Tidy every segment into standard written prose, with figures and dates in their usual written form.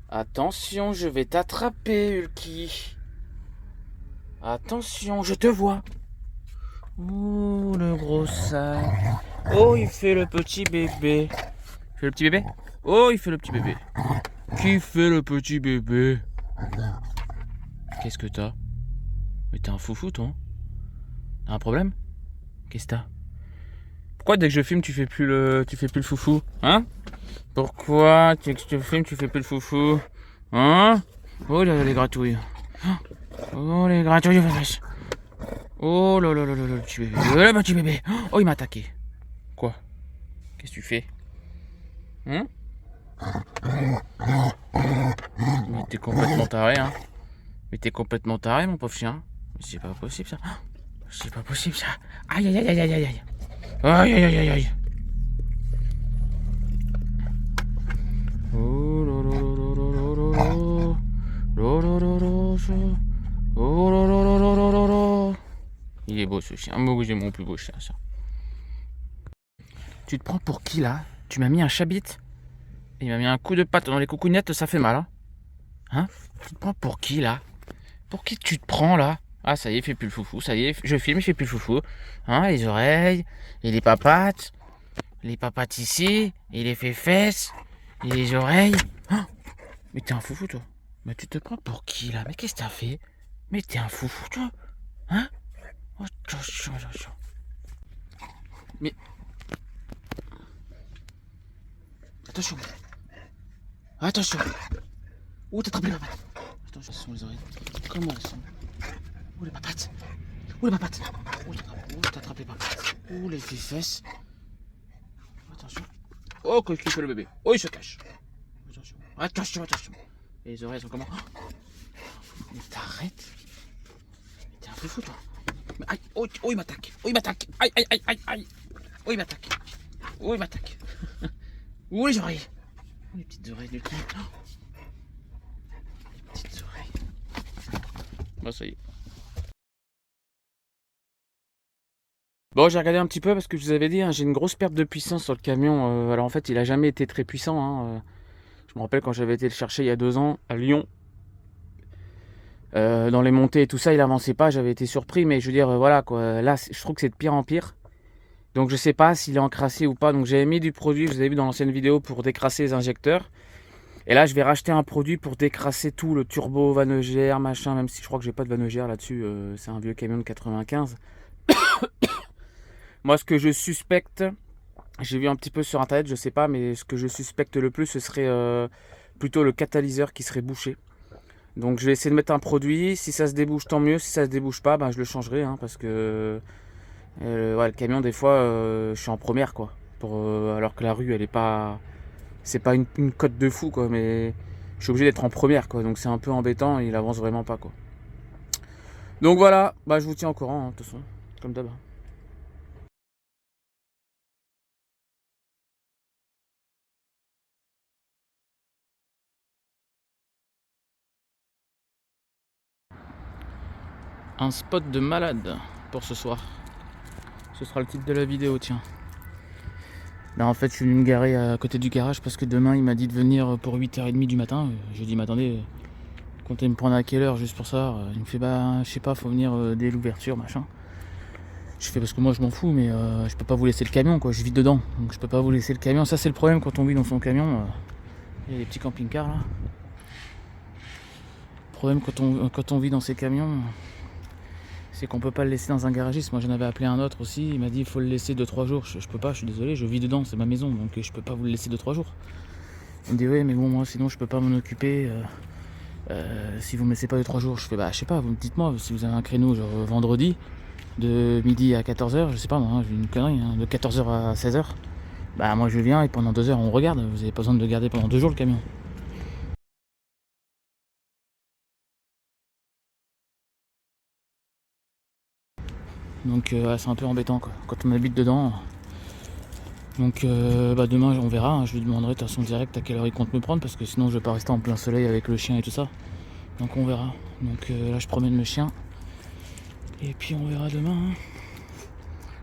Attention, je vais t'attraper, Hulky. Attention, je te vois. Oh, le gros sac. Oh, il fait le petit bébé. Il fait le petit bébé? Oh, il fait le petit bébé. Qui fait le petit bébé? Qu'est-ce que t'as? Mais t'es un foufou, toi. T'as un problème? Qu'est-ce que t'as? Pourquoi dès que je filme, tu fais plus le foufou? Hein? Pourquoi dès que je te filme, tu fais plus le foufou? Hein? Oh là là, les gratouilles. Oh, les gratouilles, vache. Oh là là là là là, le petit bébé. Le petit bébé. Oh, il m'a attaqué. Quoi? Qu'est-ce que tu fais? Hein? Mais t'es complètement taré, hein? Mais t'es complètement taré, mon pauvre chien. C'est pas possible, ça. C'est pas possible, ça. Aïe, aïe, aïe, aïe, aïe, aïe. Aïe, aïe, aïe, aïe, aïe. Oh là là là là là là là. Là là là là là. Oh là là là là là là là. Il est beau, ce chien. Moi, j'ai mon plus beau chien, ça. Tu te prends pour qui, là? Tu m'as mis un chabit? Il m'a mis un coup de patte dans les coucougnettes, ça fait mal, hein? Hein? Tu te prends pour qui, là? Pour qui tu te prends, là? Ah, ça y est, il fait plus le foufou. Ça y est, je filme, il fait plus le foufou. Hein, les oreilles, et les papates. Les papates ici, et les fesses, et les oreilles. Oh, mais t'es un foufou, toi. Mais tu te prends pour qui, là? Mais qu'est-ce que t'as fait? Mais t'es un foufou, toi. Hein? Oh, attention, attention. Mais... Attention. Attention. Ouh, t'as attrapé ma patte. Attention, ce sont les oreilles. Comment elles sont? Ouh, les papates. Ouh, les papates. Ouh, t'as attrapé les papates. Ouh, les fesses. Attention. Oh, qu'est-ce qu'il fait le bébé? Oh, il se cache. Attention. Attention, attention. Et les oreilles sont comment? Mais t'arrêtes. Mais t'es un foufou, toi. Mais aïe, oh, oh, il m'attaque. Oh, il m'attaque. Aïe, aïe, aïe, aïe, aïe. Oh, il m'attaque. Oh, il m'attaque. Oh, les oreilles. Oh, les petites oreilles du cul. Les petites oreilles. Bon, ça y est. Bon, j'ai regardé un petit peu parce que je vous avais dit, hein, j'ai une grosse perte de puissance sur le camion. Alors en fait, il a jamais été très puissant. Hein. Je me rappelle quand j'avais été le chercher il y a 2 ans à Lyon. Dans les montées et tout ça, il avançait pas. J'avais été surpris, mais je veux dire, voilà quoi. Là, je trouve que c'est de pire en pire. Donc je sais pas s'il est encrassé ou pas. Donc j'avais mis du produit, vous avez vu dans l'ancienne vidéo, pour décrasser les injecteurs. Et là, je vais racheter un produit pour décrasser tout, le turbo, van EGR, machin. Même si je crois que j'ai pas de van EGR là-dessus. C'est un vieux camion de 95. Moi, ce que je suspecte, j'ai vu un petit peu sur internet, je sais pas, mais ce que je suspecte le plus, ce serait plutôt le catalyseur qui serait bouché. Donc je vais essayer de mettre un produit, si ça se débouche tant mieux, si ça se débouche pas, ben, je le changerai, hein, parce que ouais, le camion des fois je suis en première quoi. Alors que la rue elle est pas. C'est pas une cote de fou quoi, mais je suis obligé d'être en première quoi, donc c'est un peu embêtant et il avance vraiment pas quoi. Donc voilà, bah je vous tiens au courant, hein, de toute façon, comme d'hab. Un spot de malade pour ce soir. Ce sera le titre de la vidéo, tiens. Là en fait je suis venu me garer à côté du garage parce que demain il m'a dit de venir pour 8h30 du matin. J'ai dit mais attendez, comptez me prendre à quelle heure juste pour ça? Il me fait bah je sais pas, faut venir dès l'ouverture machin. Je fais parce que moi je m'en fous mais je peux pas vous laisser le camion quoi, je vis dedans. Donc je peux pas vous laisser le camion, ça c'est le problème quand on vit dans son camion. Il y a des petits camping-cars là. Le problème quand on vit dans ces camions, c'est qu'on peut pas le laisser dans un garagiste. Moi j'en avais appelé un autre aussi, il m'a dit il faut le laisser 2-3 jours. Je peux pas, je suis désolé, je vis dedans, c'est ma maison, donc je peux pas vous le laisser 2-3 jours. Il me dit ouais mais bon moi sinon je peux pas m'en occuper si vous me laissez pas 2-3 jours. Je fais bah je sais pas, vous me dites-moi si vous avez un créneau genre vendredi de midi à 14h, je sais pas moi, hein, j'ai une connerie, hein, de 14h à 16h. Bah moi je viens et pendant 2 heures on regarde, vous avez pas besoin de le garder pendant 2 jours le camion. Donc c'est un peu embêtant quoi, quand on habite dedans. Donc bah demain on verra, hein, je lui demanderai de toute façon direct à quelle heure il compte me prendre parce que sinon je vais pas rester en plein soleil avec le chien et tout ça. Donc on verra. Donc là je promène le chien. Et puis on verra demain. Hein.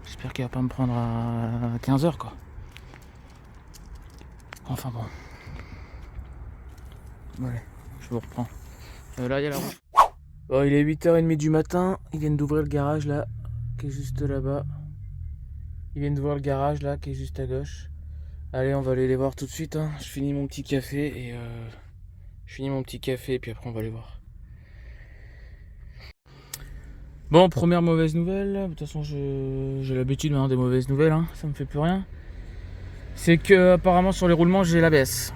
J'espère qu'il va pas me prendre à 15h quoi. Enfin bon. Ouais, je vous reprends. Là, il y a la route. Bon, il est 8h30 du matin. Ils viennent d'ouvrir le garage là, qui est juste là-bas. Ils viennent d'ouvrir le garage là, qui est juste à gauche. Allez, on va aller les voir tout de suite. Hein. Je finis mon petit café et puis après on va les voir. Bon, première mauvaise nouvelle. De toute façon, j'ai l'habitude maintenant des mauvaises nouvelles. Hein. Ça me fait plus rien. C'est que apparemment sur les roulements j'ai l'ABS.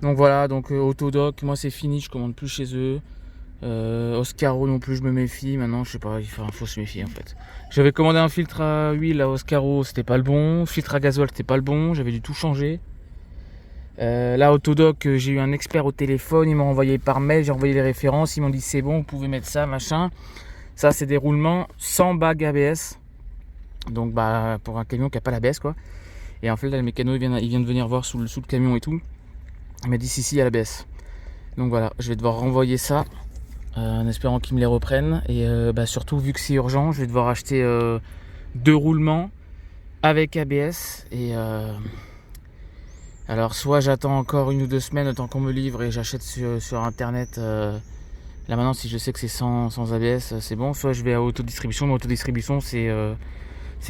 Donc voilà, donc Autodoc, moi c'est fini, je commande plus chez eux. Oscaro non plus, je me méfie. Maintenant, je sais pas, faut se méfier en fait. J'avais commandé un filtre à huile à Oscaro, c'était pas le bon. Filtre à gasoil, c'était pas le bon. J'avais dû tout changer. Là, Autodoc, j'ai eu un expert au téléphone. Ils m'ont envoyé par mail, j'ai envoyé les références. Ils m'ont dit c'est bon, vous pouvez mettre ça, machin. Ça, c'est des roulements sans bague ABS. Donc, bah, pour un camion qui a pas l'ABS, quoi. Et en fait, là, le mécano, il vient de venir voir sous le camion et tout. Il m'a dit si, il y a l'ABS. Donc voilà, je vais devoir renvoyer ça. En espérant qu'ils me les reprennent et surtout vu que c'est urgent je vais devoir acheter 2 roulements avec ABS et alors soit j'attends encore 1 ou 2 semaines le temps qu'on me livre et j'achète sur internet là maintenant si je sais que c'est sans ABS c'est bon, soit je vais à autodistribution, mais autodistribution c'est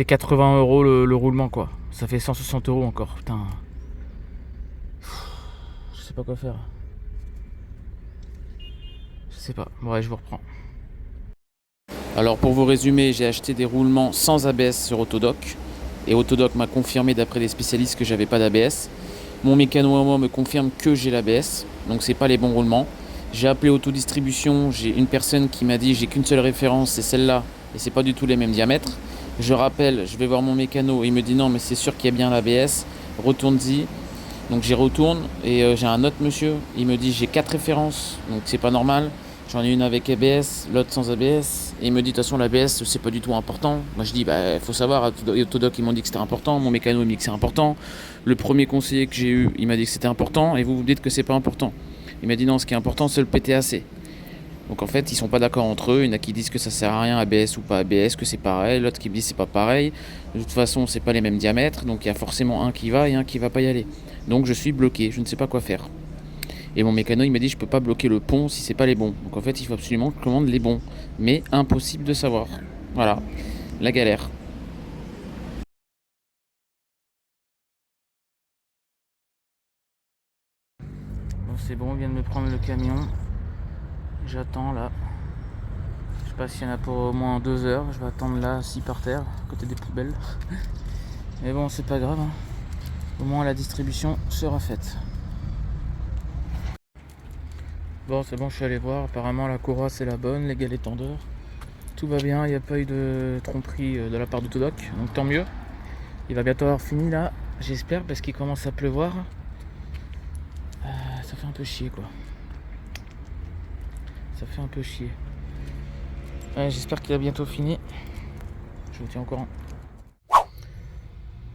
80 € le roulement quoi, ça fait 160 € encore, putain je sais pas quoi faire. Je sais pas, bon ouais je vous reprends. Alors pour vous résumer, j'ai acheté des roulements sans ABS sur Autodoc. Et Autodoc m'a confirmé d'après les spécialistes que j'avais pas d'ABS. Mon mécano à moi me confirme que j'ai l'ABS, donc c'est pas les bons roulements. J'ai appelé Autodistribution, j'ai une personne qui m'a dit j'ai qu'une seule référence, c'est celle-là, et c'est pas du tout les mêmes diamètres. Je rappelle, je vais voir mon mécano, il me dit non mais c'est sûr qu'il y a bien l'ABS, retourne-y. Donc j'y retourne et j'ai un autre monsieur, il me dit j'ai 4 références, donc c'est pas normal. J'en ai une avec ABS, l'autre sans ABS. Et il me dit de toute façon l'ABS c'est pas du tout important. Moi je dis bah faut savoir, Autodoc ils m'ont dit que c'était important, mon mécano il m'a dit que c'est important. Le premier conseiller que j'ai eu il m'a dit que c'était important et vous vous dites que c'est pas important. Il m'a dit non, ce qui est important c'est le PTAC. Donc en fait ils sont pas d'accord entre eux, il y en a qui disent que ça sert à rien ABS ou pas ABS, que c'est pareil, l'autre qui me dit c'est pas pareil. De toute façon c'est pas les mêmes diamètres, donc il y a forcément un qui va et un qui va pas y aller. Donc je suis bloqué, je ne sais pas quoi faire. Et mon mécano il m'a dit je peux pas bloquer le pont si c'est pas les bons. Donc en fait il faut absolument que je commande les bons. Mais impossible de savoir. Voilà, la galère. Bon c'est bon, on vient de me prendre le camion. J'attends là. Je sais pas s'il y en a pour au moins 2 heures. Je vais attendre là assis par terre, à côté des poubelles. Mais bon c'est pas grave. Hein. Au moins la distribution sera faite. Bon c'est bon, je suis allé voir, apparemment la courroie c'est la bonne, les galets tendeurs, tout va bien, il n'y a pas eu de tromperie de la part d'Autodoc, donc tant mieux. Il va bientôt avoir fini là, j'espère, parce qu'il commence à pleuvoir. Ça fait un peu chier quoi. Ça fait un peu chier. Ouais, j'espère qu'il a bientôt fini. Je vous tiens au courant.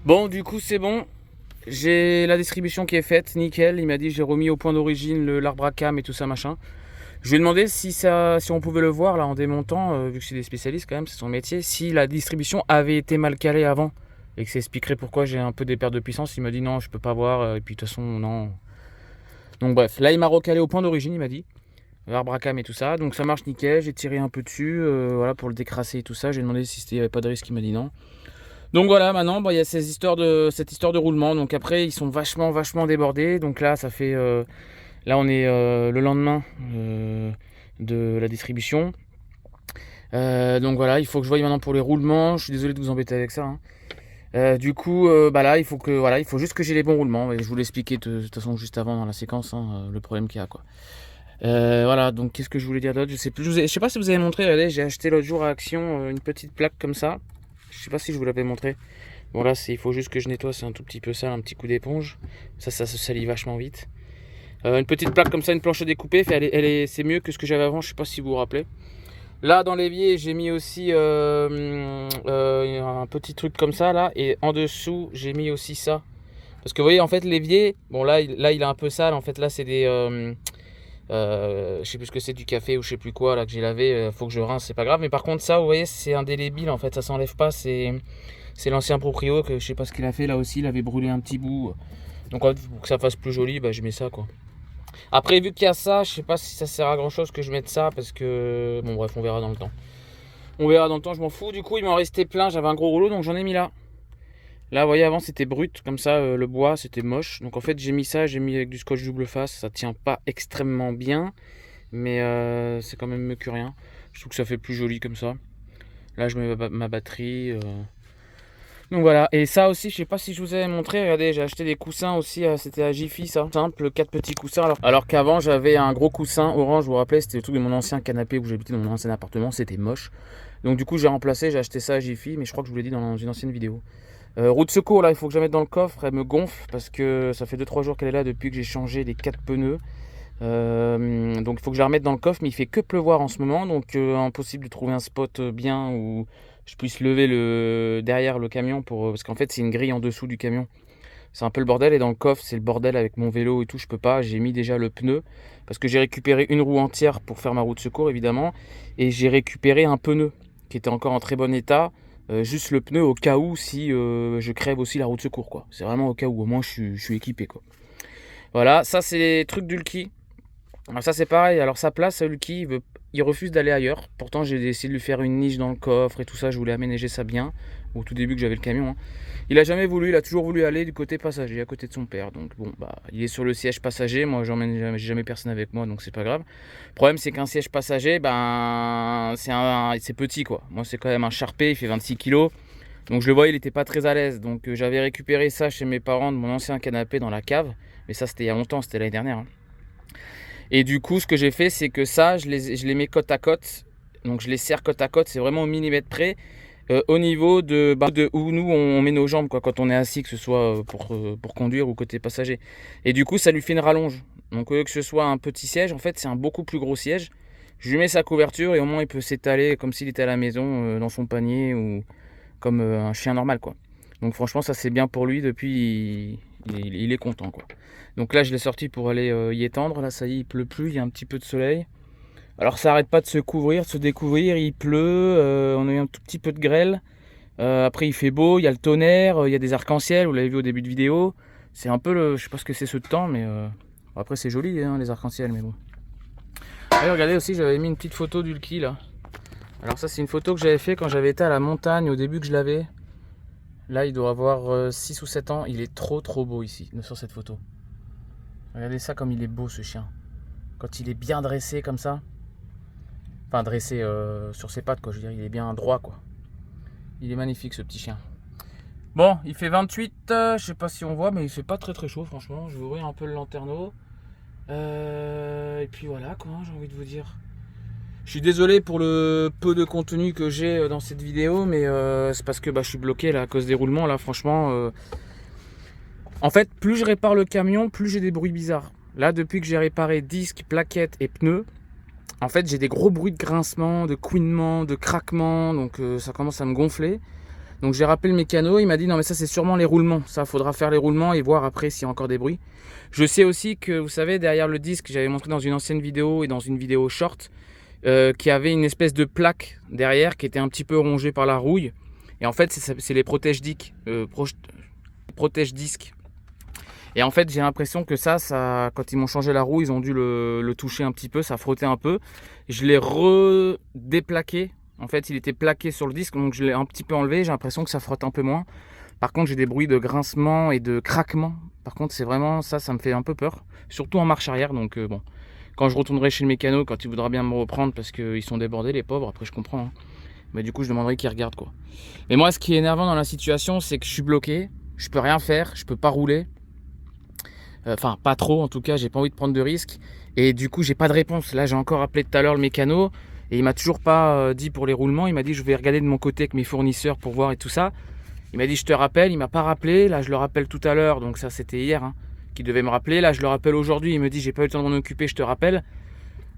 Bon du coup c'est bon. J'ai la distribution qui est faite, nickel. Il m'a dit j'ai remis au point d'origine l'arbre à cam et tout ça machin. Je lui ai demandé si on pouvait le voir là en démontant, vu que c'est des spécialistes quand même, c'est son métier, si la distribution avait été mal calée avant et que ça expliquerait pourquoi j'ai un peu des pertes de puissance. Il m'a dit non, je peux pas voir et puis de toute façon non. Donc bref, là il m'a recalé au point d'origine, il m'a dit l'arbre à cam et tout ça, donc ça marche nickel. J'ai tiré un peu dessus, voilà pour le décrasser et tout ça. J'ai demandé si il n'y avait pas de risque, il m'a dit non. Donc voilà, maintenant il y a cette histoire de roulement. Donc après ils sont vachement débordés. Donc là ça fait là on est le lendemain de la distribution. Donc voilà, il faut que je voie maintenant pour les roulements. Je suis désolé de vous embêter avec ça. Hein. Du coup là il faut juste que j'ai les bons roulements. Et je vous l'expliquais de toute façon juste avant dans la séquence, hein, le problème qu'il y a quoi. Voilà, donc qu'est-ce que je voulais dire d'autre, je sais plus. Je sais pas si vous avez montré, regardez, j'ai acheté l'autre jour à Action une petite plaque comme ça. Je sais pas si je vous l'avais montré. Bon là il faut juste que je nettoie, c'est un tout petit peu sale, un petit coup d'éponge. Ça se salit vachement vite. Une petite plaque comme ça, une planche à découper, c'est mieux que ce que j'avais avant, je sais pas si vous vous rappelez. Là dans l'évier j'ai mis aussi un petit truc comme ça là, et en dessous j'ai mis aussi ça. Parce que vous voyez en fait l'évier, bon là il est un peu sale, en fait là c'est des... je sais plus ce que c'est, du café ou je sais plus quoi là que j'ai lavé, faut que je rince, c'est pas grave. Mais par contre ça vous voyez c'est indélébile en fait, ça s'enlève pas, c'est l'ancien proprio que je sais pas ce qu'il a fait là aussi, il avait brûlé un petit bout. Donc en fait, pour que ça fasse plus joli, bah je mets ça quoi. Après, vu qu'il y a ça, je sais pas si ça sert à grand chose que je mette ça parce que bon, bref, on verra dans le temps. On verra dans le temps, je m'en fous. Du coup, il m'en restait plein. J'avais un gros rouleau donc j'en ai mis là. Là, vous voyez, avant c'était brut comme ça, le bois c'était moche. Donc en fait, j'ai mis ça, j'ai mis avec du scotch double face. Ça tient pas extrêmement bien, mais c'est quand même mieux que rien. Je trouve que ça fait plus joli comme ça. Là, je mets ma batterie. Donc voilà, et ça aussi, je sais pas si je vous avais montré, regardez, j'ai acheté des coussins aussi, c'était à Jiffy ça, simple, 4 petits coussins, alors qu'avant j'avais un gros coussin orange, vous vous rappelez, c'était le truc de mon ancien canapé où j'habitais dans mon ancien appartement, c'était moche. Donc du coup j'ai remplacé, j'ai acheté ça à Jiffy, mais je crois que je vous l'ai dit dans une ancienne vidéo. Roue de secours là, il faut que je la mette dans le coffre, elle me gonfle parce que ça fait 2-3 jours qu'elle est là depuis que j'ai changé les 4 pneus. Donc il faut que je la remette dans le coffre, mais il fait que pleuvoir en ce moment, donc impossible de trouver un spot bien où je puisse lever derrière le camion parce qu'en fait c'est une grille en dessous du camion. C'est un peu le bordel, et dans le coffre c'est le bordel avec mon vélo et tout, je peux pas. J'ai mis déjà le pneu parce que j'ai récupéré une roue entière pour faire ma roue de secours évidemment, et j'ai récupéré un pneu qui était encore en très bon état, juste le pneu au cas où si je crève aussi la roue de secours quoi. C'est vraiment au cas où, au moins je suis équipé quoi. Voilà, ça c'est les trucs d'Ulki. Alors ça c'est pareil, alors sa place, Lucky, il refuse d'aller ailleurs. Pourtant j'ai essayé de lui faire une niche dans le coffre et tout ça, je voulais aménager ça bien, au tout début que j'avais le camion. Il a jamais voulu, il a toujours voulu aller du côté passager, à côté de son père. Donc bon, bah il est sur le siège passager, moi j'ai jamais personne avec moi, donc c'est pas grave. Le problème c'est qu'un siège passager, ben c'est petit quoi. Moi c'est quand même un Sharpé, il fait 26 kg. Donc je le vois, il était pas très à l'aise. Donc j'avais récupéré ça chez mes parents de mon ancien canapé dans la cave. Mais ça c'était il y a longtemps, c'était l'année dernière. Et du coup, ce que j'ai fait, c'est que ça, je les mets côte à côte. Donc je les serre côte à côte, c'est vraiment au millimètre près. Au niveau de où nous on met nos jambes quoi, quand on est assis, que ce soit pour conduire ou côté passager. Et du coup, ça lui fait une rallonge. Donc au lieu que ce soit un petit siège, en fait, c'est un beaucoup plus gros siège. Je lui mets sa couverture et au moins il peut s'étaler comme s'il était à la maison, dans son panier, ou comme un chien normal quoi. Donc franchement, ça c'est bien pour lui. Depuis, il est content quoi. Donc là je l'ai sorti pour aller y étendre. Là ça y est, il pleut plus, il y a un petit peu de soleil. Alors ça arrête pas de se couvrir, de se découvrir. Il pleut, on a eu un tout petit peu de grêle. Après il fait beau, il y a le tonnerre, il y a des arcs-en-ciel, vous l'avez vu au début de vidéo. C'est un peu je sais pas ce que c'est ce temps, mais après c'est joli hein, les arcs-en-ciel, mais bon. Allez, regardez aussi, j'avais mis une petite photo d'Ulki là. Alors ça c'est une photo que j'avais fait quand j'avais été à la montagne au début que je l'avais. Là il doit avoir 6 ou 7 ans, il est trop beau ici, sur cette photo. Regardez ça comme il est beau ce chien. Quand il est bien dressé comme ça. Enfin dressé sur ses pattes quoi, je veux dire, il est bien droit quoi. Il est magnifique ce petit chien. Bon, il fait 28, je sais pas si on voit, mais il fait pas très chaud franchement. Je vais ouvrir un peu le lanterneau. Et puis voilà quoi, j'ai envie de vous dire. Je suis désolé pour le peu de contenu que j'ai dans cette vidéo, mais c'est parce que je suis bloqué là à cause des roulements là, franchement. En fait, plus je répare le camion, plus j'ai des bruits bizarres. Là, depuis que j'ai réparé disques, plaquettes et pneus, en fait, j'ai des gros bruits de grincement, de couinement, de craquement, donc ça commence à me gonfler. Donc j'ai rappelé le mécano, il m'a dit non mais ça c'est sûrement les roulements, ça faudra faire les roulements et voir après s'il y a encore des bruits. Je sais aussi que, vous savez, derrière le disque, j'avais montré dans une ancienne vidéo et dans une vidéo short, qu'il y avait une espèce de plaque derrière qui était un petit peu rongée par la rouille. Et en fait, c'est les protège-disques. Et en fait, j'ai l'impression que ça, quand ils m'ont changé la roue, ils ont dû le toucher un petit peu, ça frottait un peu. Je l'ai redéplaqué. En fait, il était plaqué sur le disque, donc je l'ai un petit peu enlevé. J'ai l'impression que ça frotte un peu moins. Par contre, j'ai des bruits de grincement et de craquement. Par contre, c'est vraiment ça me fait un peu peur. Surtout en marche arrière, donc bon. Quand je retournerai chez le mécano, quand il voudra bien me reprendre, parce qu'ils sont débordés, les pauvres, après je comprends. Hein. Mais du coup, je demanderai qu'ils regardent quoi. Mais moi, ce qui est énervant dans la situation, c'est que je suis bloqué. Je peux rien faire, je peux pas rouler. Enfin, pas trop en tout cas, j'ai pas envie de prendre de risques. Et du coup, j'ai pas de réponse. Là, j'ai encore appelé tout à l'heure le mécano. Et il m'a toujours pas dit pour les roulements. Il m'a dit je vais regarder de mon côté avec mes fournisseurs pour voir et tout ça. Il m'a dit je te rappelle, il m'a pas rappelé. Là, je le rappelle tout à l'heure, donc ça c'était hier. Hein, qu'il devait me rappeler. Là, je le rappelle aujourd'hui. Il me dit j'ai pas eu le temps de m'en occuper, je te rappelle.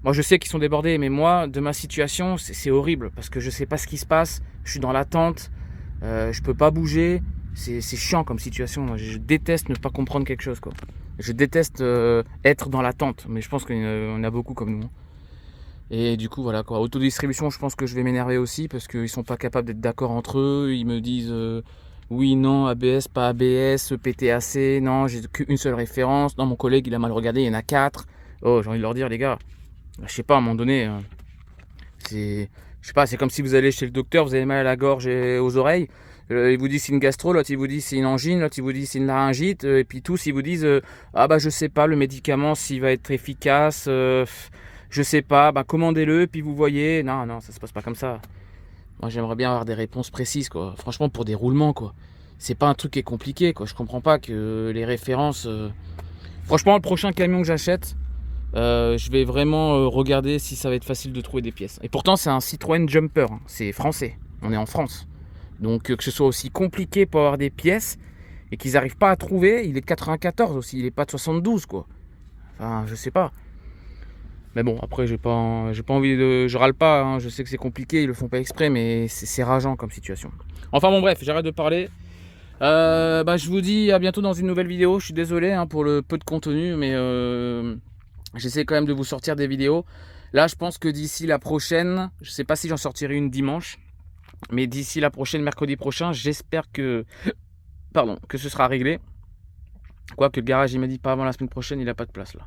Moi, je sais qu'ils sont débordés, mais moi, de ma situation, c'est horrible parce que je sais pas ce qui se passe. Je suis dans l'attente, je peux pas bouger. C'est chiant comme situation. Je déteste ne pas comprendre quelque chose, quoi. Je déteste être dans l'attente, mais je pense qu'il y en a beaucoup comme nous. Et du coup, voilà quoi. Autodistribution, je pense que je vais m'énerver aussi parce qu'ils sont pas capables d'être d'accord entre eux. Ils me disent oui, non, ABS, pas ABS, PTAC, non, j'ai qu'une seule référence. Non, mon collègue, il a mal regardé, il y en a 4. Oh, j'ai envie de leur dire, les gars, je sais pas, à un moment donné, je sais pas, c'est comme si vous allez chez le docteur, vous avez mal à la gorge et aux oreilles. Il vous dit c'est une gastro, l'autre il vous dit c'est une angine, l'autre il vous dit c'est une laryngite, et puis tous ils vous disent ah bah je sais pas le médicament s'il va être efficace, je sais pas, bah commandez-le, puis vous voyez. Non, non, ça se passe pas comme ça. Moi j'aimerais bien avoir des réponses précises, quoi. Franchement, pour des roulements, quoi. C'est pas un truc qui est compliqué, quoi. Je comprends pas que les références. Franchement, le prochain camion que j'achète, je vais vraiment regarder si ça va être facile de trouver des pièces. Et pourtant, c'est un Citroën Jumper, hein. C'est français. On est en France. Donc que ce soit aussi compliqué pour avoir des pièces et qu'ils n'arrivent pas à trouver, il est de 94 aussi, il est pas de 72, quoi. Enfin, je sais pas. Mais bon, après j'ai pas envie de, je râle pas, hein. Je sais que c'est compliqué, ils le font pas exprès, mais c'est rageant comme situation. Enfin bon bref, j'arrête de parler. Je vous dis à bientôt dans une nouvelle vidéo. Je suis désolé, hein, pour le peu de contenu, mais j'essaie quand même de vous sortir des vidéos. Là, je pense que d'ici la prochaine, je sais pas si j'en sortirai une dimanche. Mais d'ici la prochaine, mercredi prochain, j'espère que ce sera réglé. Quoique le garage, il m'a dit pas avant la semaine prochaine, il a pas de place là.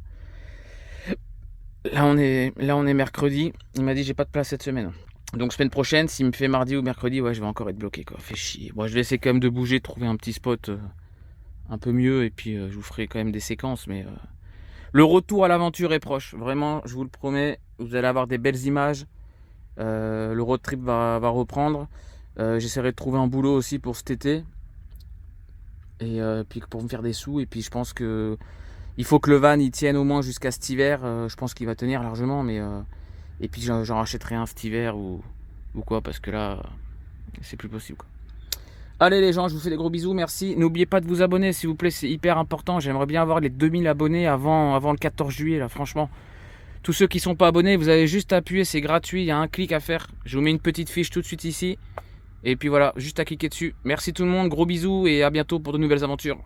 Là on est mercredi, il m'a dit j'ai pas de place cette semaine. Donc semaine prochaine, s'il me fait mardi ou mercredi, ouais, je vais encore être bloqué, quoi. Fait chier. Bon, je vais essayer quand même de bouger, de trouver un petit spot un peu mieux, et puis je vous ferai quand même des séquences, mais le retour à l'aventure est proche. Vraiment, je vous le promets, vous allez avoir des belles images. Le road trip va reprendre. J'essaierai de trouver un boulot aussi pour cet été. Et puis pour me faire des sous. Et puis je pense que il faut que le van il tienne au moins jusqu'à cet hiver. Je pense qu'il va tenir largement. Mais et puis j'en rachèterai un cet hiver ou quoi. Parce que là, c'est plus possible, quoi. Allez les gens, je vous fais des gros bisous. Merci. N'oubliez pas de vous abonner s'il vous plaît. C'est hyper important. J'aimerais bien avoir les 2000 abonnés avant le 14 juillet. Là, franchement. Tous ceux qui ne sont pas abonnés, vous avez juste à appuyer, c'est gratuit, il y a un clic à faire. Je vous mets une petite fiche tout de suite ici. Et puis voilà, juste à cliquer dessus. Merci tout le monde, gros bisous et à bientôt pour de nouvelles aventures.